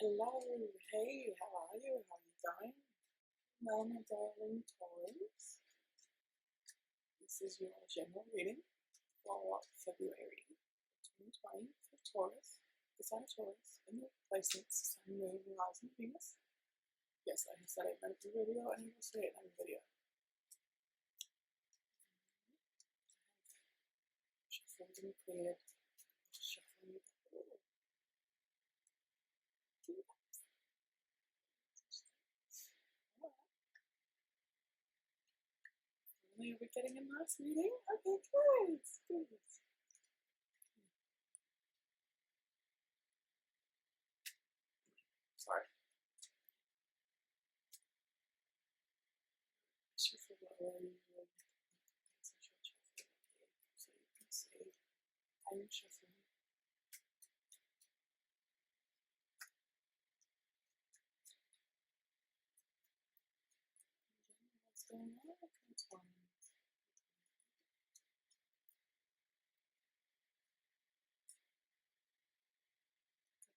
Hello, hey, how are you? How are you going? Well, my darling Taurus, this is your general reading for February 2020 for Taurus, the sign of Taurus, in the placements, Sun, Moon, Rising, Venus. Yes, I said it in the video and you will say it in the video. Shuffled and cleared, shuffling with Are we getting a nice reading? Okay, good. Good. Sorry. Shuffle slowly, so you can see I'm shuffling. What's going on? It's fine.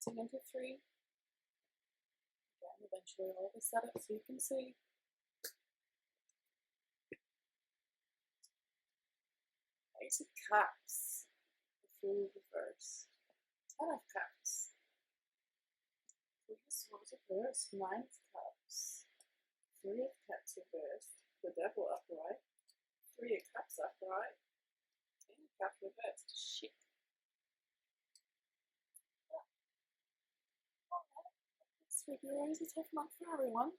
Cutting into 3. Again, eventually all of a sudden, so you can see. Ace of Cups, the Fool reversed. 10 of Cups, Queen of Swords reversed. 9 of Cups, 3 of Cups reversed. The Devil upright. 3 of Cups upright. 10 of Cups reversed. Shit. February is a tough month for everyone.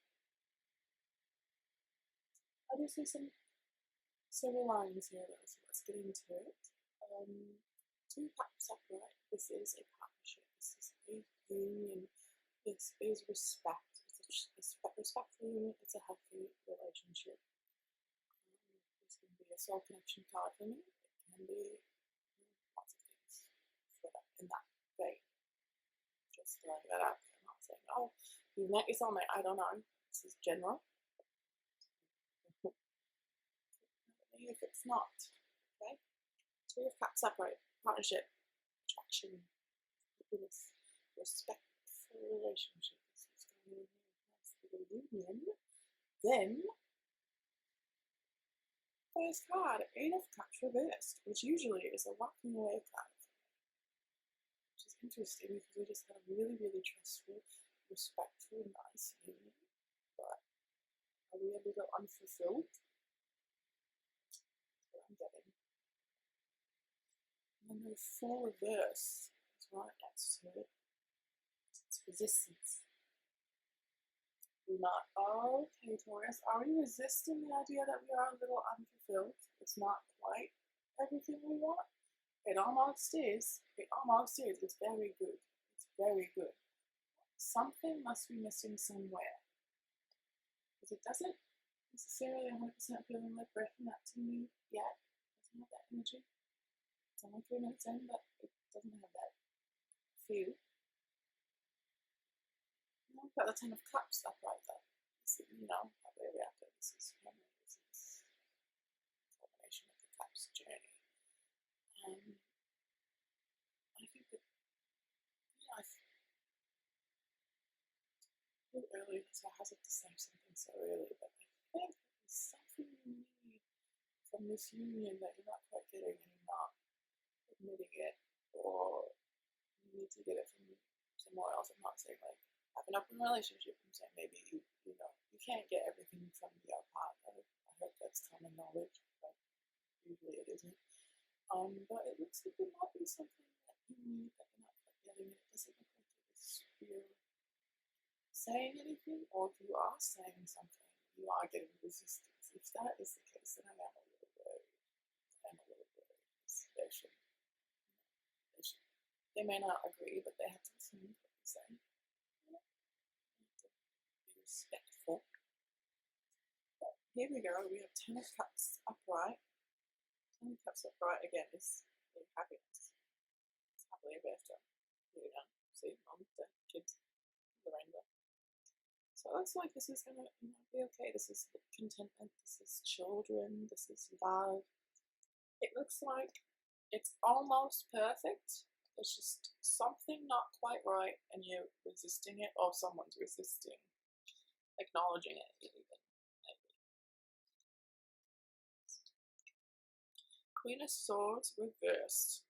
I do see some silver lines here though, so let's get into it. 2 Cups upright. This is a partnership. This is a union. This is respect. It's a respectful union. It's a healthy relationship. This can be a soul connection card for me. It can be lots of things for that, in that vein. Just throwing that out there. I'm not saying, oh, you met your soulmate. I don't know. This is general. If it's not, okay? 2 of Cups upright. Partnership. Attraction. Happiness. Respectful relationship. This is going to be nice little union. Then, first card, 8 of Cups reversed, which usually is a walking away card. Which is interesting because we just had a really, really trustful, respectful, nice union. But are we a little unfulfilled? That's what I'm getting. And then the 4 reverse is right next to it. It's resistance. We're not, okay, Taurus, are we resisting the idea that we are a little unfulfilled? It's not quite everything we want. It almost is. It almost is. It's very good. It's very good. Something must be missing somewhere. Because it doesn't necessarily 100% feel like breaking that to me yet. It doesn't have that energy. It's only 3 minutes in, but it doesn't have that feel. I've got the 10 of Cups upright though. This is, how they reacted. This is memory. This is culmination of the Cups journey. I think that, I feel early, so I hesitate to say something so early, but I think there's something you need from this union that you're not quite getting and you're not admitting it, or you need to get it from somewhere else. I'm not saying like have an open relationship. I'm saying maybe you can't get everything from your partner. I hope that's common knowledge, but usually it isn't. But it looks like there might be something that you need that you're not quite getting. It doesn't look like you're saying anything, or if you are saying something, you are getting resistance. If that is the case, then I am a little worried. They may not agree, but they have to listen to what you say. Be respectful. But here we go. We have 10 of Cups upright. 10 of Cups upright again is happiness. It's happily ever after. Here we go. See, mom, dad, kids, the rainbow. So it looks like this is gonna be okay. This is contentment. This is children. This is love. It looks like it's almost perfect. there's just something not quite right and you're resisting it, or someone's resisting acknowledging it even. Maybe. Queen of Swords reversed.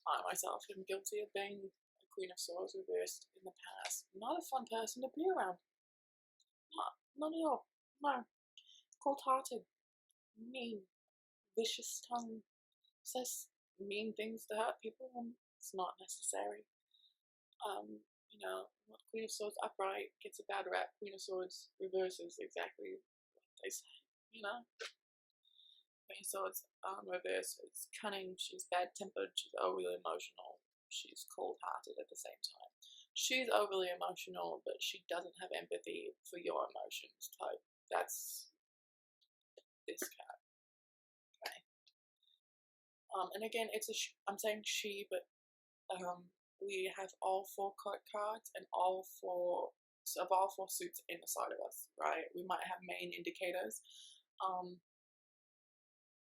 I myself am guilty of being a Queen of Swords reversed in the past. Not a fun person to be around. Not at all. No. Cold-hearted, mean, vicious tongue, says mean things to hurt people when it's not necessary. You know, Queen of Swords upright gets a bad rap. Queen of Swords reverses exactly what they say, you know? Queen of Swords reverse is cunning, she's bad-tempered, she's overly emotional, she's cold-hearted at the same time. She's overly emotional, but she doesn't have empathy for your emotions type. That's this card. Okay. And again, it's I'm saying she, but we have all 4 court cards and all 4 suits in the side of us, right? We might have main indicators.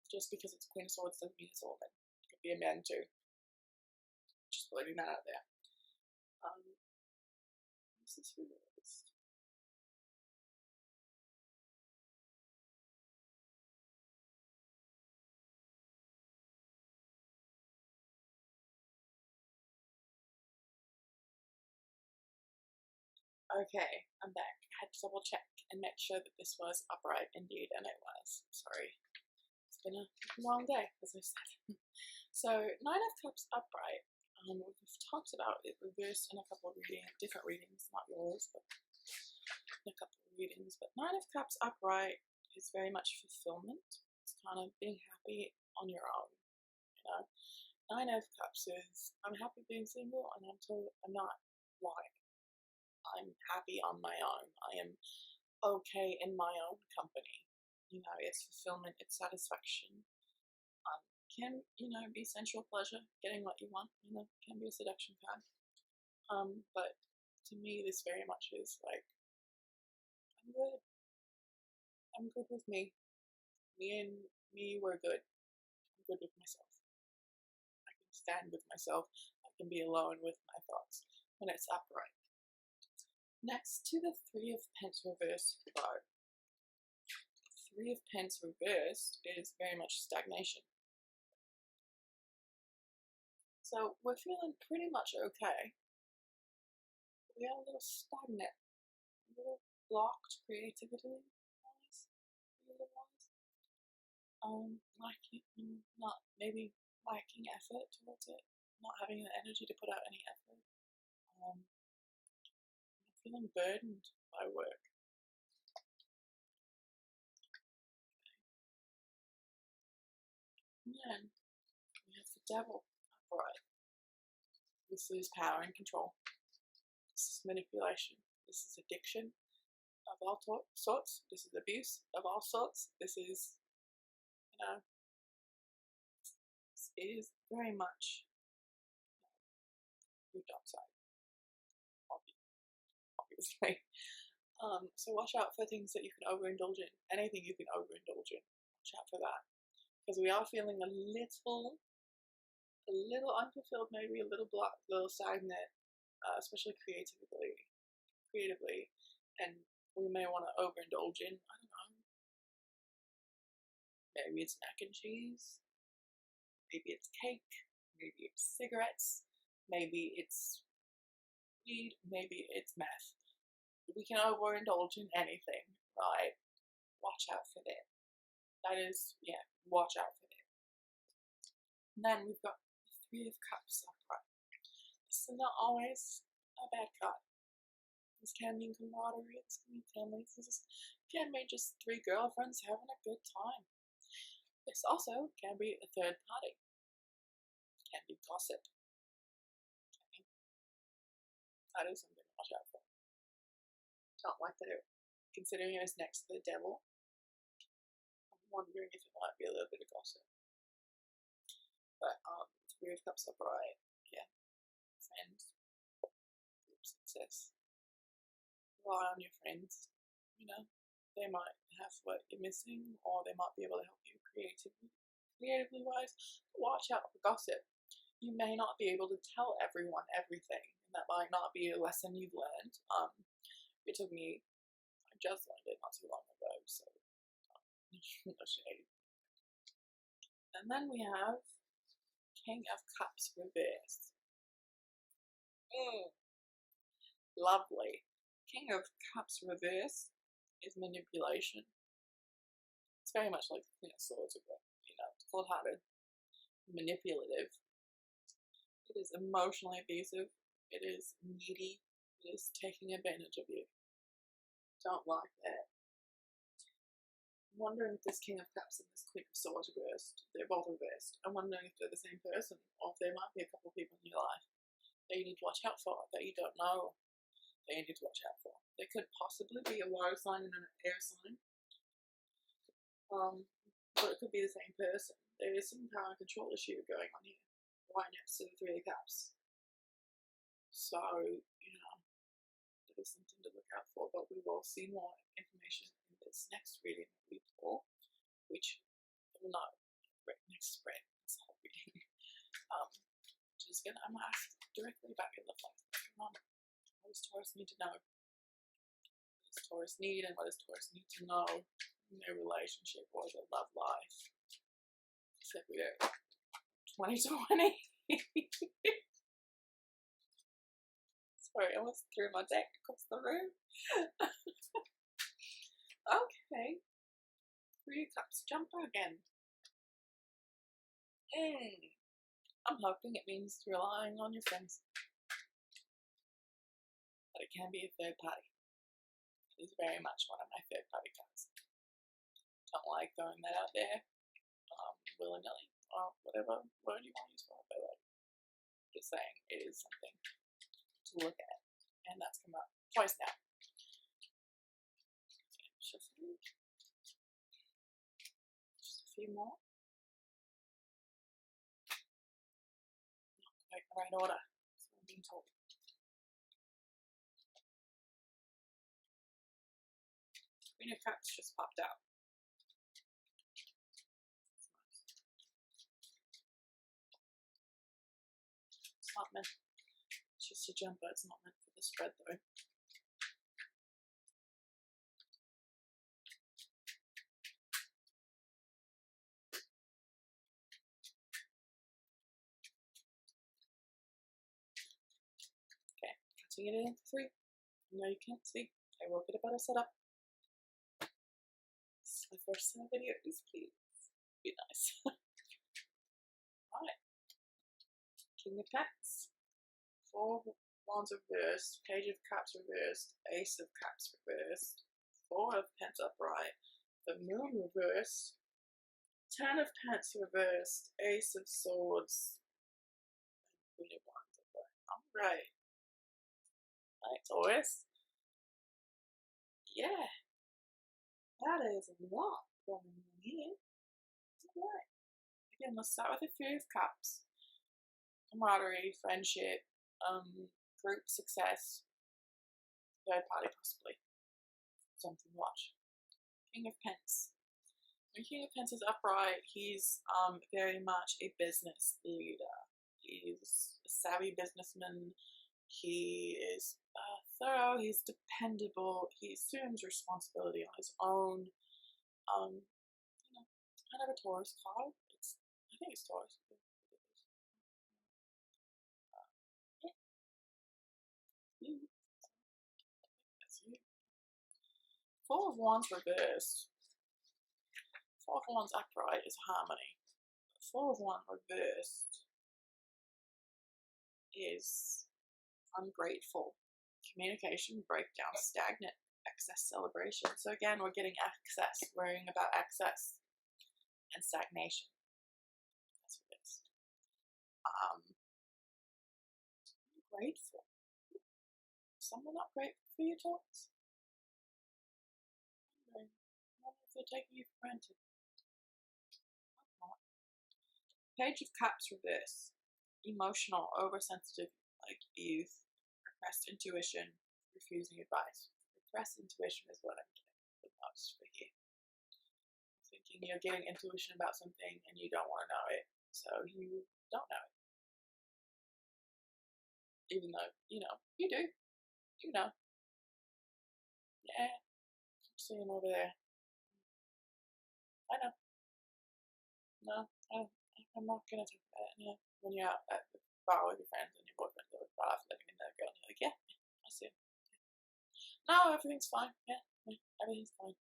Just because it's Queen of Swords doesn't mean it's all men. It could be a man too. Just leaving that out there. This is reversed. Okay, I'm back. I had to double check and make sure that this was upright indeed, and it was. Sorry. It's been a long day, as I said. So, 9 of Cups upright. We've talked about it reversed in a couple of different readings, not yours, but in a couple of readings. But 9 of Cups upright is very much fulfillment. It's kind of being happy on your own, you know. 9 of Cups is, I'm happy being single, and I'm not lying. I'm happy on my own. I am okay in my own company. You know, it's fulfillment, it's satisfaction. Can, you know, be sensual pleasure, getting what you want, you know, can be a seduction card. But to me, this very much is like, I'm good. I'm good with me. We're good. I'm good with myself. I can stand with myself. I can be alone with my thoughts when it's upright. Next to the 3 of Pence reversed card. 3 of Pence reversed is very much stagnation. So we're feeling pretty much okay. We are a little stagnant, a little blocked creativity wise, not maybe lacking effort towards it, not having the energy to put out any effort. Feeling burdened by work. And then we have the Devil upright. This is power and control. This is manipulation. This is addiction of all sorts. This is abuse of all sorts. This is, you know, this is very much your dark side, obviously. So watch out for things that you can overindulge in. Anything you can overindulge in. Watch out for that. Because we are feeling a little unfulfilled, maybe a little blocked, a little stagnant, especially creatively, and we may want to overindulge in, I don't know, maybe it's mac and cheese, maybe it's cake, maybe it's cigarettes, maybe it's weed, maybe it's meth. We can overindulge in anything, right? Watch out for that. That is, yeah, watch out for that. And then we've got the 3 of Cups upright. This is not always a bad card. This can mean camaraderie, this can mean family, this can mean just 3 girlfriends having a good time. This also can be a third party. It can be gossip. Okay. That is something to watch out for. Don't like that they're considering it as next to the Devil. I'm wondering if it might be a little bit of gossip. But 3 of Cups upright, yeah. Friends, group success. Rely on your friends, you know. They might have what you're missing, or they might be able to help you creatively wise. Watch out for gossip. you may not be able to tell everyone everything, and that might not be a lesson you've learned. It took me, I just learned it not too long ago, so no shade. And then we have King of Cups reversed. Lovely. King of Cups reversed is manipulation. It's very much like the Queen of Swords, it's cold-hearted, manipulative. It is emotionally abusive. It is needy. It is taking advantage of you. Don't like that. I'm wondering if this King of Cups and this Queen of Swords reversed. They're both reversed. I'm wondering if they're the same person, or if there might be a couple of people in your life that you need to watch out for, that you don't know that you need to watch out for. There could possibly be a water sign and an air sign. But it could be the same person. There is some power and control issue going on here, right next to the Three of Cups. So, there is something to look out for, but we will see more information in this next reading that we pull, which, next spread, this whole reading. Just gonna, I'm gonna ask directly back in the flex. Come on, what does Taurus need to know? What does Taurus need, and what does Taurus need to know in their relationship or their love life? February 2020. Sorry, I almost threw my deck across the room. Okay. Three of Cups jumper again. I'm hoping it means relying on your friends. But it can be a third party. It is very much one of my third party cards. Don't like throwing that out there willy-nilly, or whatever word you want to use for it, but just saying it is something to look at, and that's come up twice now. Just a few more. Not quite in the right order, that's what I'm being told. Queen of Cups just popped out. It's not meant, it's just a jumper, it's not meant for the spread though. Okay, cutting it into three. No, you can't see. I will get a better setup. This is my first set of videos, please. Be nice. Alright. King of Cups. Four of Wands reversed. Page of Cups reversed. Ace of Cups reversed. Four of Pence upright. The Moon reversed. Ten of Pence reversed. Ace of Swords. Queen of Wands upright. Alright. Alright, Taurus. Yeah. That is a lot going on here. Alright. Again, let's start with the Three of Cups. Camaraderie, friendship, group success, third party possibly. Something to watch. King of Pence. When King of Pence is upright, he's very much a business leader. He's a savvy businessman. He is thorough, he's dependable, he assumes responsibility on his own. Kind of a Taurus card. I think it's Taurus. That's you. Four of Wands reversed. Four of Wands upright is harmony. Four of Wands reversed is ungrateful. Communication breakdown, stagnant, excess celebration. So again, we're getting excess, worrying about excess and stagnation. That's what it is. Grateful. Someone not grateful for your talks? I wonder if they're taking you for granted. Page of Cups reverse. Emotional, oversensitive, like youth. Repressed intuition, refusing advice. Repressed intuition is what I'm getting the most for here. Thinking you're getting intuition about something and you don't want to know it, so you don't know it. Even though, you know, you do. You know. Yeah. I'm seeing over there. I know. No, I'm not gonna talk about it. You know, when you're out at the bar with your friends and your boyfriend's at the bar living in that girl, and you're like, yeah, I see. No, everything's fine. Yeah, everything's fine.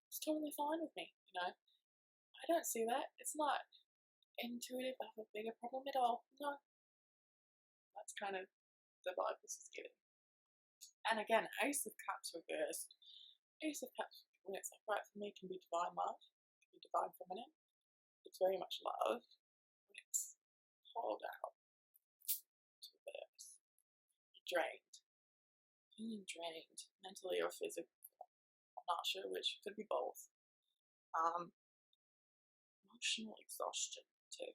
It's totally fine with me. You know, I don't see that. It's not intuitive. I have a bigger problem at all. No, that's kind of the vibe this is giving. And again, Ace of Cups reversed. Ace of Cups, when it's upright for me, can be divine love, can be divine feminine. It's very much love. When it's pulled out to reverse, you're drained. Feeling drained, mentally or physically. I'm not sure which. Could be both. Emotional exhaustion too.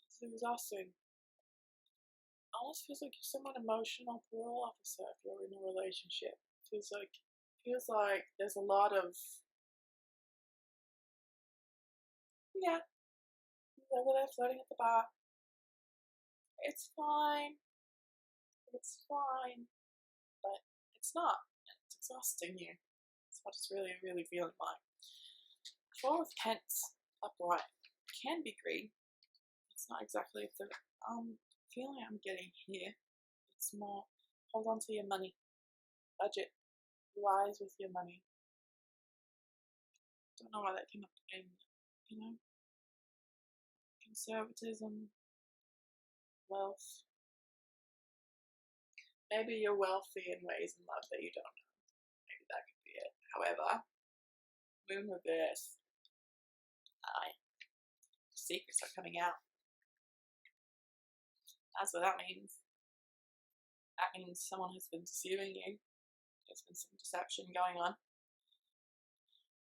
It's exhausting. Almost feels like you're somewhat emotional parole officer if you're in a relationship. Feels like there's a lot of, yeah, he's over there flirting at the bar. It's fine. It's fine. But it's not. It's exhausting you. That's what it's really, really feeling like. Four of Pence upright can be greed. It's not exactly the feeling I'm getting here. It's more hold on to your money. Budget. Wise with your money. Don't know why that came up again. You know? Conservatism. Wealth. Maybe you're wealthy in ways in love that you don't know. Maybe that could be it. However, moon reverse. Secrets are coming out. That's what that means. That means someone has been deceiving you. There's been some deception going on.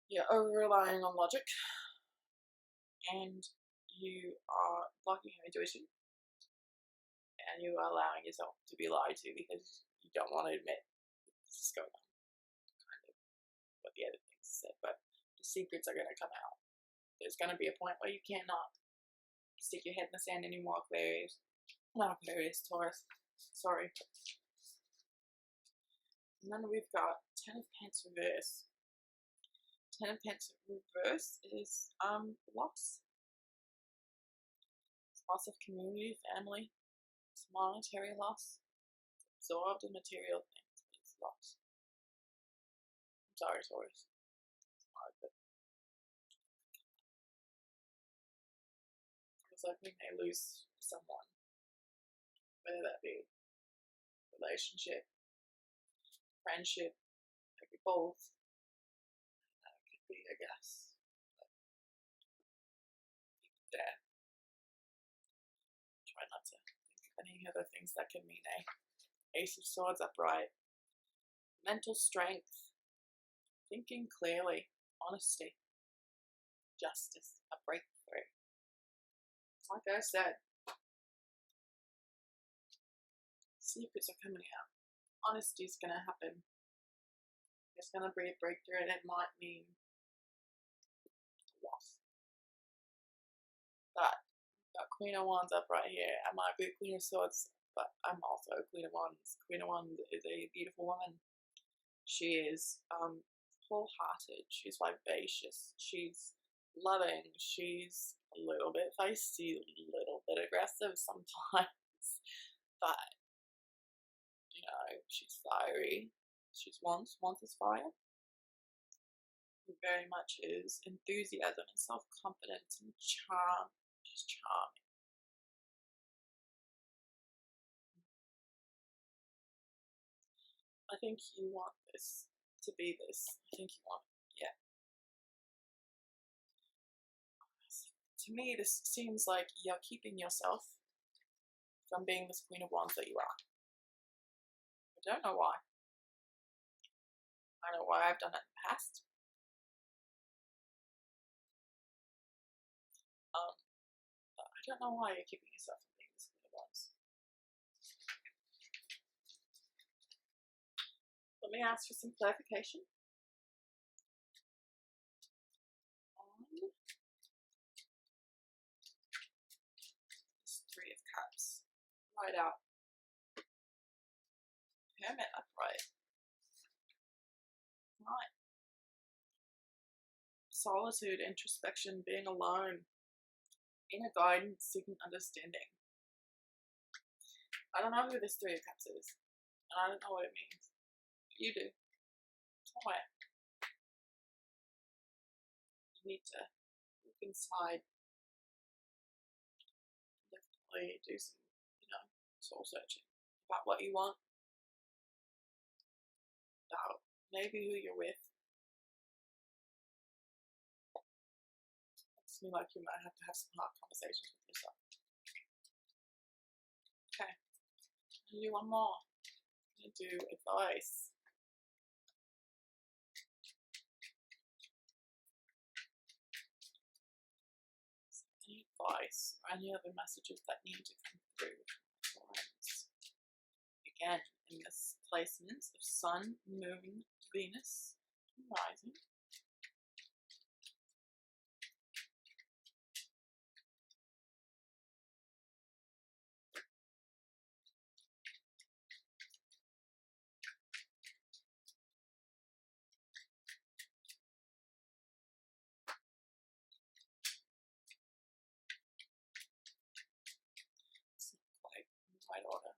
You're over-relying on logic. And you are blocking your intuition. And you are allowing yourself to be lied to because you don't want to admit this is going on. Kind of what the other things said. But the secrets are going to come out. There's going to be a point where you cannot stick your head in the sand anymore, Aquarius. Not Aquarius, Taurus. Sorry. And then we've got Ten of Pence reverse. Ten of Pence reverse is loss. It's loss of community, family. It's monetary loss. It's absorbed in material things. It's loss. I'm sorry, Taurus. It's hard, but it's like we may lose someone. Whether that be relationship, friendship, maybe both. It could be, I guess, there. Try not to think of any other things that can mean a Ace of Swords upright. Mental strength, thinking clearly, honesty, justice, a breakthrough. Like I said, secrets are coming out. Honesty is going to happen. It's going to be a breakthrough, and it might mean loss. But I've got Queen of Wands up right here. I might be a Queen of Swords, but I'm also a Queen of Wands. Queen of Wands is a beautiful woman. She is wholehearted. She's vivacious. She's loving. She's a little bit feisty, a little bit aggressive sometimes. But, you know, she's fiery. She's Wands. Wands is fire. It very much is enthusiasm and self-confidence and charm. She's charming. I think you want this to be this. I think you want, yeah. To me, this seems like you're keeping yourself from being this Queen of Wands that you are. I don't know why. I don't know why I've done it in the past. But I don't know why you're keeping yourself from being this Queen of Wands. Let me ask for some clarification. This Three of Cups. Right out. Hermit upright. Right. Solitude, introspection, being alone, inner guidance, seeking understanding. I don't know who this Three of Cups is, and I don't know what it means. You do. Somewhere. You need to look inside. Definitely do some, soul searching about what you want, about maybe who you're with. It seems like you might have to have some hard conversations with yourself. Okay, I'm gonna do one more. I'm gonna do advice. Any advice or any other messages that need to come through from friends? Again, in this placement of Sun, Moon, Venus, and Rising. It's not quite in the right order.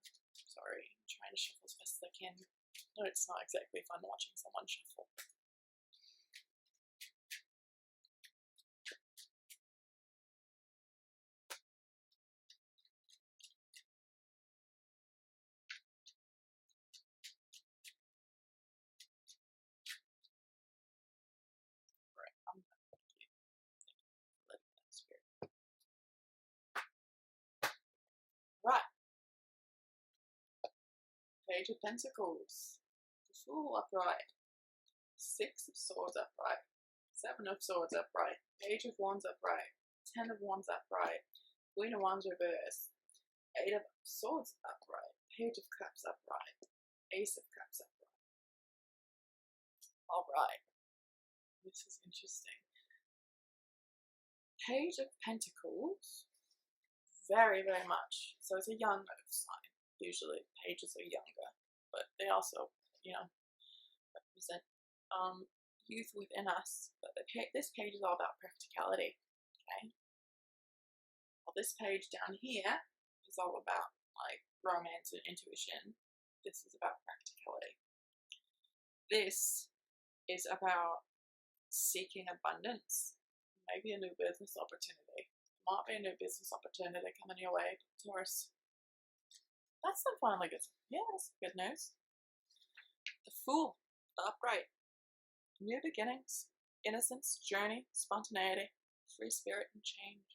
Sorry, I'm trying to shuffle as best as I can. No, it's not exactly fun watching someone shuffle. Right, I'm done. Thank you. Let that spirit. Right. Page of Pentacles. The Fool upright. Six of Swords upright. Seven of Swords upright. Page of Wands upright. 10 of Wands upright. Queen of Wands reversed. 8 of Swords upright. Page of Cups upright. Ace of Cups upright. Alright. This is interesting. Page of Pentacles. Very, very much. So it's a young sign. Usually pages are younger. But they also, represent youth within us. But this page is all about practicality. Okay. Well, this page down here is all about like romance and intuition. This is about practicality. This is about seeking abundance. Maybe a new business opportunity. Might be a new business opportunity coming your way, Taurus. That's some finally good. Yeah, that's good news. The Fool, upright. New beginnings, innocence, journey, spontaneity, free spirit, and change.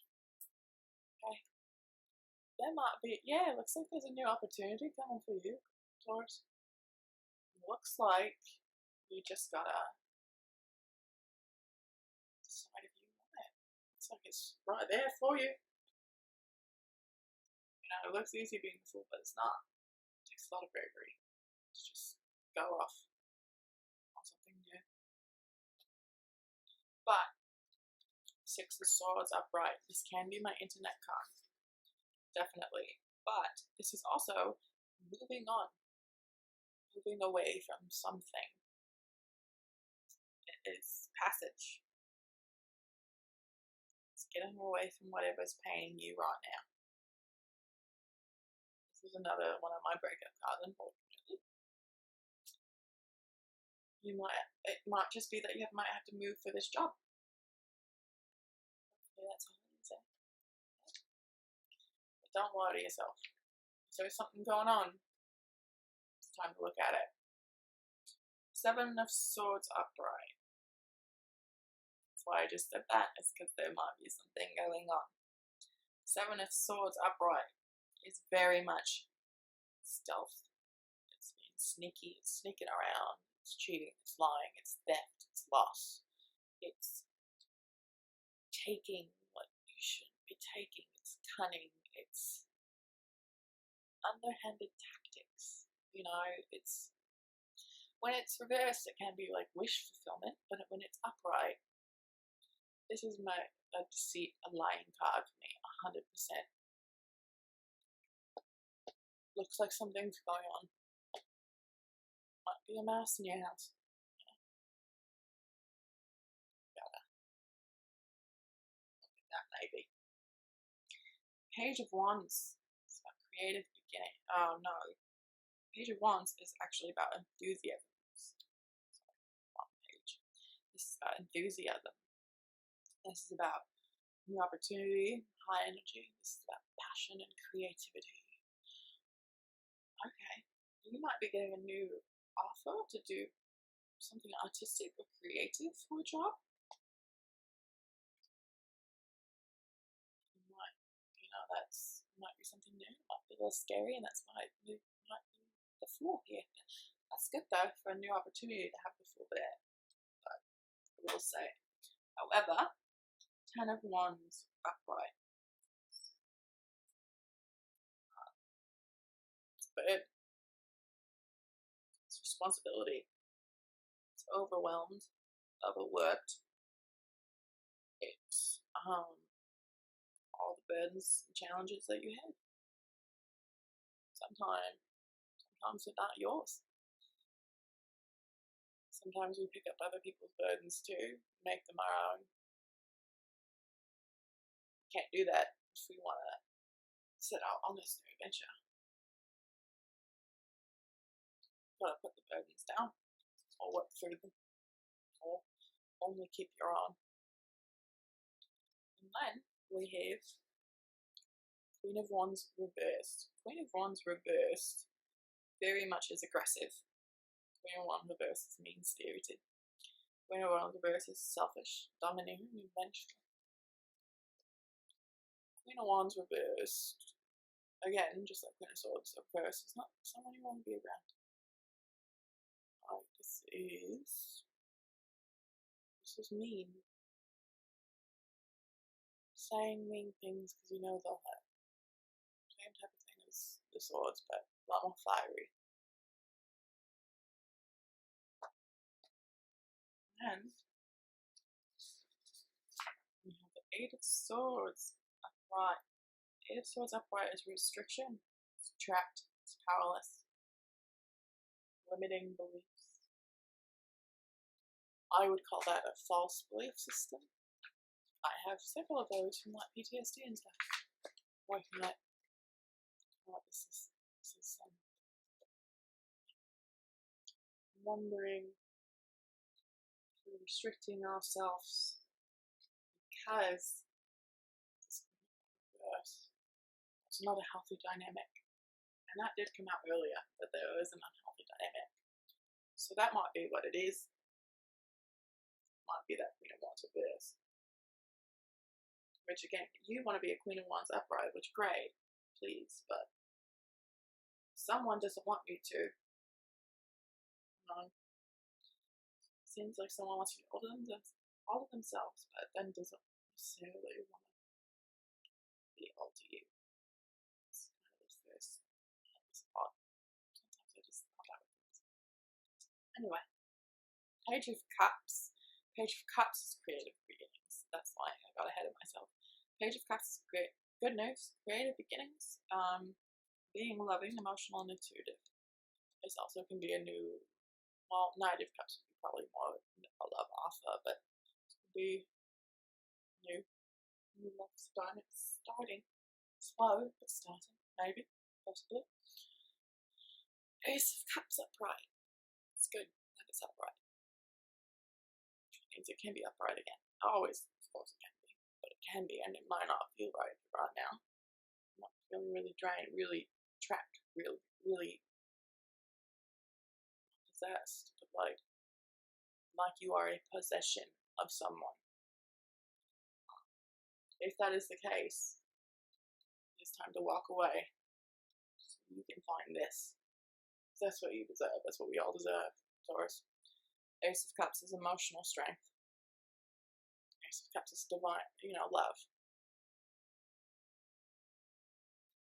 Okay. There might be, it looks like there's a new opportunity coming for you, Taurus. Looks like you just gotta decide if you want it. Looks like it's right there for you. It looks easy being the Fool, but it's not. It takes a lot of bravery. Let's just go off on something new. But Six of Swords upright. This can be my internet card. Definitely. But this is also moving on. Moving away from something. It is passage. It's getting away from whatever's paining you right now. This is another one of my breakup cards, unfortunately. It might just be that you might have to move for this job. Hopefully that's all I'm saying. But don't lie to yourself. If there's something going on, it's time to look at it. Seven of Swords upright. That's why I just said that. It's because there might be something going on. Seven of Swords upright is very much stealth. It's being sneaky, it's sneaking around, it's cheating, it's lying, it's theft, it's loss. It's taking what you shouldn't be taking. It's cunning. It's underhanded tactics. It's when it's reversed, it can be like wish fulfillment, but when it's upright, this is a deceit, a lying card for me, 100%. Looks like something's going on. Might be a mouse in your house. Gotta look at that maybe. Page of Wands is about creative beginning. Oh no. Page of Wands is actually about enthusiasm. Sorry, wrong page. This is about enthusiasm. This is about new opportunity, high energy. This is about passion and creativity. Okay, you might be getting a new offer to do something artistic or creative for a job. You might, might be something new. Might be a little scary, and that's why it might be the Fool here. That's good though for a new opportunity to have the Fool there. But I will say, however, 10 of Wands upright. But it's responsibility. It's overwhelmed, overworked. It's all the burdens and challenges that you have. Sometimes they're not yours. Sometimes we pick up other people's burdens too, make them our own. We can't do that if we want to set out on this new adventure. Gotta put the burdens down, or work through them, or only keep your own. And then we have Queen of Wands reversed. Queen of Wands reversed very much is aggressive. Queen of Wands reversed is mean-spirited. Queen of Wands reversed is selfish, domineering, and vengeful. Queen of Wands reversed, again, just like Queen of Swords, reversed is not someone you want to be around. This is mean. Saying mean things because you know they'll hurt. Same type of thing as the Swords, but a lot more fiery. And we have the Eight of Swords upright. Eight of Swords upright is restriction. It's trapped. It's powerless. Limiting beliefs. I would call that a false belief system. I have several of those from like PTSD and stuff. Working at this is wondering if we're restricting ourselves because it's not a healthy dynamic. And that did come out earlier, that there is an unhealthy dynamic. So that might be what it is. Might be that Queen of Wands reverse. Which again, you want to be a Queen of Wands upright, which great, please, but someone doesn't want you to. Seems like someone wants you to all of themselves, but then doesn't necessarily want to be all to you. It's kind of this odd. Sometimes I just pop out with things. Anyway, Page of Cups. Page of Cups is creative beginnings. That's why I got ahead of myself. Page of Cups is good news, creative beginnings. Being loving, emotional, and intuitive. This also can be a new, well, Knight of Cups would be probably more a love offer, but it could be new love starting. Slow, but starting, maybe, possibly. Ace of Cups upright. It's good that it's upright. It can be upright again. Always, of course, it can be, but it can be, and it might not feel right now. I'm not feeling really drained, really trapped, really possessed, but like you are a possession of someone. If that is the case, it's time to walk away. So you can find this. That's what you deserve. That's what we all deserve, Taurus. Ace of Cups is emotional strength. Ace of Cups is divine, love.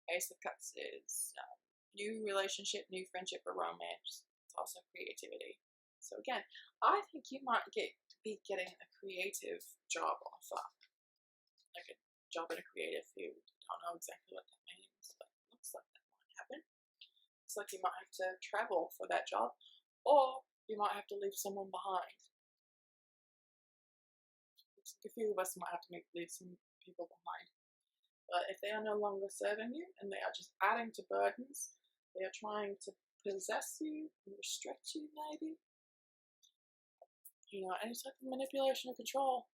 Ace of Cups is new relationship, new friendship, or romance. It's also creativity. So again, I think you might be getting a creative job offer, like a job in a creative field. I don't know exactly what that means, but it looks like that might happen. Looks like you might have to travel for that job, or you might have to leave someone behind. A few of us might have to leave some people behind. But if they are no longer serving you and they are just adding to burdens, they are trying to possess you and restrict you, maybe. You know, any type of manipulation or control.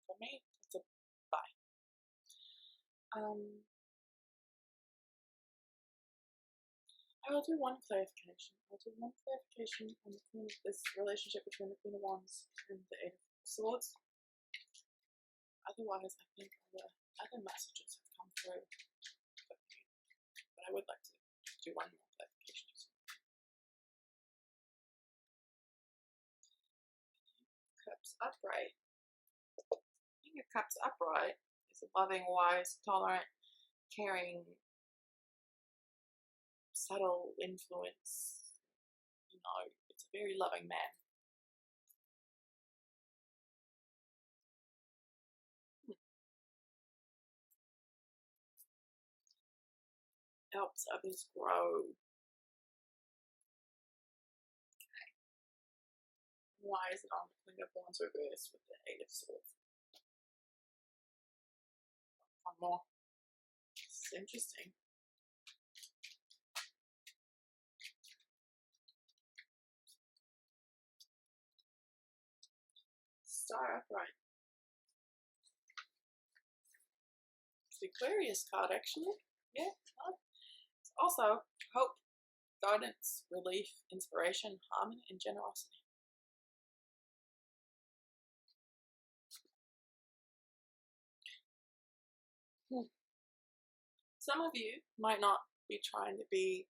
For me, it's a bye. I'll do one clarification. I'll do one clarification on the Queen of this relationship between the Queen of Wands and the Eight of Swords. Otherwise, I think other messages have come through. But I would like to do one more clarification. Cups upright. King of Cups upright is a loving, wise, tolerant, caring, subtle influence. You know, it's a very loving man. Helps others grow. Okay. Why is it on the Queen of Wands reverse with the Eight of Swords? One more. This is interesting. Star upright. It's the Aquarius card, actually. Yeah. It's also hope, guidance, relief, inspiration, harmony, and generosity. Some of you might not be trying to be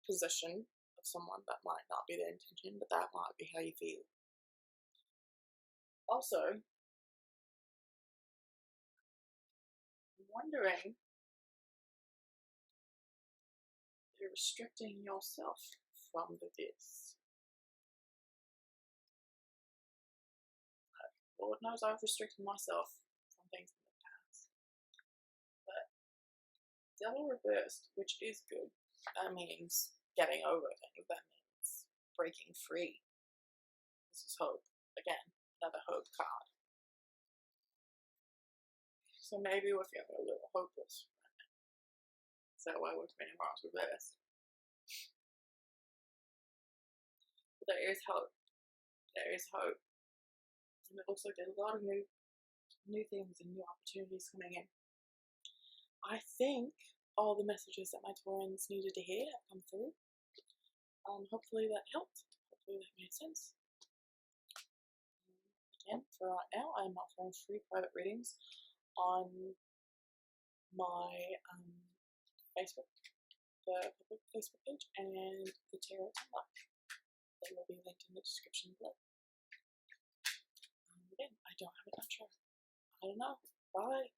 position of someone. That might not be the intention, but that might be how you feel. Also, I'm wondering if you're restricting yourself from this. Lord knows I've restricted myself from things in the past. But Devil reversed, which is good. That means getting over things. That means breaking free. This is hope. Again, another hope card. So maybe we're feeling a little hopeless right now. Is that why we're feeling Mars reversed? But there is hope. There is hope. And it looks like there's a lot of new things and new opportunities coming in. I think all the messages that my Taurans needed to hear have come through. Hopefully that helped. Hopefully that made sense. Again, for right now, I'm offering free private readings on my Facebook, the public Facebook page, and the Tarot Tumblr. They will be linked in the description below. Again, I don't have an outro. I don't know. Bye.